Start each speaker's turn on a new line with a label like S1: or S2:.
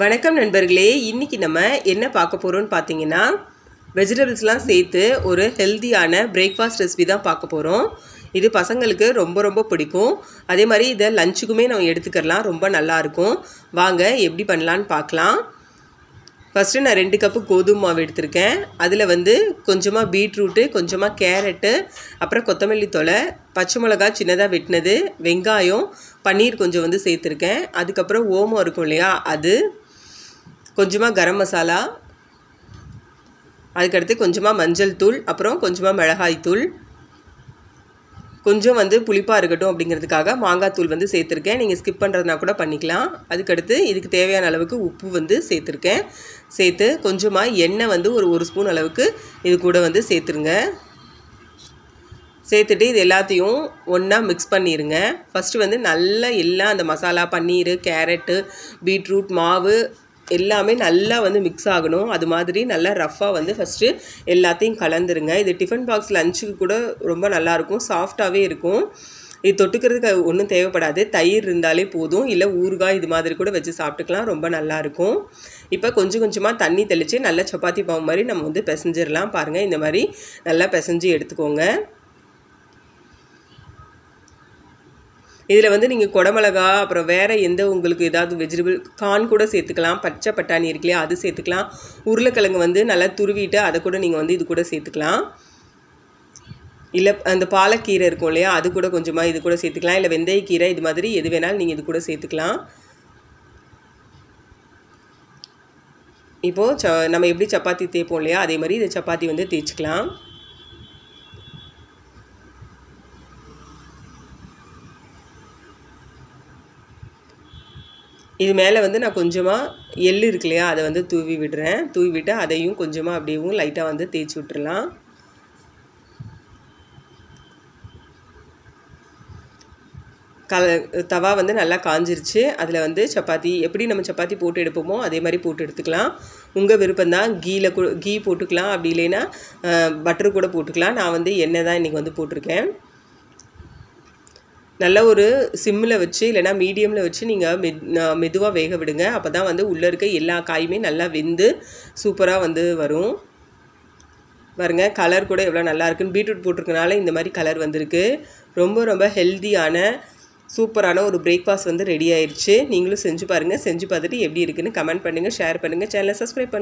S1: வணக்கம் நண்பர்களே, இன்னைக்கு நம்ம என்ன பார்க்க போறோம்னு பார்த்தீங்கன்னா, வெஜிடபிள்ஸ்லாம் சேர்த்து ஒரு ஹெல்தியான பிரேக்ஃபாஸ்ட் ரெசிபி தான் பார்க்க போறோம். இது பசங்களுக்கு ரொம்ப பிடிக்கும். அதே மாதிரி இதை லஞ்சுக்குமே நம்ம எடுத்துக்கலாம், ரொம்ப நல்லா இருக்கும். வாங்க எப்படி பண்ணலான்னு பார்க்கலாம். ஃபஸ்ட்டு நான் 2 கப்பு கோதுமை மாவு எடுத்திருக்கேன். அதில் கொஞ்சமாக பீட்ரூட்டு, கொஞ்சமாக கேரட்டு, அப்புறம் கொத்தமல்லி தழை, பச்சை மிளகா சின்னதாக வெட்டினது, வெங்காயம், பன்னீர் கொஞ்சம் சேர்த்துருக்கேன். அதுக்கப்புறம் ஓமம் இருக்கும் இல்லையா, அது கொஞ்சமாக கரம் மசாலா, அதுக்கடுத்து கொஞ்சமாக மஞ்சள் தூள், அப்புறம் கொஞ்சமாக மிளகாய் தூள், கொஞ்சம் புளிப்பாக இருக்கட்டும் அப்படிங்கிறதுக்காக மாங்காய் தூள் சேர்த்துருக்கேன். நீங்கள் ஸ்கிப் பண்ணுறதுனா கூட பண்ணிக்கலாம். அதுக்கடுத்து இதுக்கு தேவையான அளவுக்கு உப்பு சேர்த்துருக்கேன். சேர்த்து கொஞ்சமாக எண்ணெய் ஒரு ஸ்பூன் அளவுக்கு இது கூட சேர்த்துருங்க. சேர்த்துட்டு இது எல்லாத்தையும் ஒன்றா மிக்ஸ் பண்ணிடுங்க. ஃபஸ்ட்டு நல்லா எல்லாம் அந்த மசாலா, பன்னீர், கேரட்டு, பீட்ரூட், மாவு எல்லாமே நல்லா மிக்ஸ் ஆகணும். அது மாதிரி நல்லா ரஃப்பாக ஃபஸ்ட்டு எல்லாத்தையும் கலந்துருங்க. இது டிஃபன் பாக்ஸ் லஞ்சுக்கு கூட ரொம்ப நல்லாயிருக்கும், சாஃப்டாகவே இருக்கும். இது தொட்டுக்கிறதுக்கு ஒன்றும் தேவைப்படாது, தயிர் இருந்தாலே போதும், இல்லை ஊறுகாய் இது மாதிரி கூட வச்சு சாப்பிட்டுக்கலாம், ரொம்ப நல்லாயிருக்கும். இப்போ கொஞ்சமாக தண்ணி தெளித்து நல்லா சப்பாத்தி மாவு மாதிரி நம்ம பிசைஞ்சிடலாம். பாருங்கள், இந்த மாதிரி நல்லா பிசைஞ்சு எடுத்துக்கோங்க. இதில் நீங்கள் குடமிளகா, அப்புறம் வேறு எந்த உங்களுக்கு ஏதாவது வெஜிடபிள், கார்ன் கூட சேர்த்துக்கலாம், பச்சை பட்டாணி இருக்கு இல்லையா, அது சேர்த்துக்கலாம். உருளைக்கிழங்கு நல்லா துருவிட்டு அதை கூட நீங்கள் இது கூட சேர்த்துக்கலாம். இல்லை அந்த பாலக்கீரை இருக்கும் இல்லையா, அது கூட கொஞ்சமாக இது கூட சேர்த்துக்கலாம். இல்லை வெந்தயக்கீரை, இது மாதிரி எது வேணாலும் நீங்கள் இது கூட சேர்த்துக்கலாம். இப்போது நம்ம எப்படி சப்பாத்தி தேய்ப்போம் இல்லையா, அதே மாதிரி இந்த சப்பாத்தி தேய்ச்சிக்கலாம். இது மேலே நான் கொஞ்சமாக எள்ளு இருக்கு இல்லையா, அதை தூவி விடுறேன். தூவி விட்டு அதையும் கொஞ்சமாக அப்படியே லைட்டாக தேய்ச்சி விட்டுறலாம். தவா நல்லா காஞ்சிருச்சு. அதில் சப்பாத்தி எப்படி நம்ம சப்பாத்தி போட்டு எடுப்போமோ அதே மாதிரி போட்டு எடுத்துக்கலாம். உங்கள் விருப்பம்தான். கீ போட்டுக்கலாம், அப்படி இல்லைன்னா பட்டர் கூட போட்டுக்கலாம். நான் எண்ணெய் தான் இன்றைக்கி போட்டிருக்கேன். நல்ல ஒரு சிம்மில் வச்சு இல்லைனா மீடியமில் வச்சு நீங்கள் மெதுவாக வேக விடுங்க. அப்போ தான் உள்ளே இருக்க எல்லா காயுமே நல்லா வெந்து சூப்பராக வரும். பாருங்க, கலர் கூட எவ்வளோ நல்லா இருக்குன்னு. பீட்ரூட் போட்டிருக்கனால இந்த மாதிரி கலர் வந்திருக்கு. ரொம்ப ஹெல்தியான சூப்பரான ஒரு பிரேக்ஃபாஸ்ட் ரெடி ஆயிடுச்சு. நீங்களும் செஞ்சு பாருங்கள். செஞ்சு பார்த்துட்டு எப்படி இருக்குன்னு கமெண்ட் பண்ணுங்கள், ஷேர் பண்ணுங்கள், சேனலை சப்ஸ்கிரைப் பண்ணுங்கள்.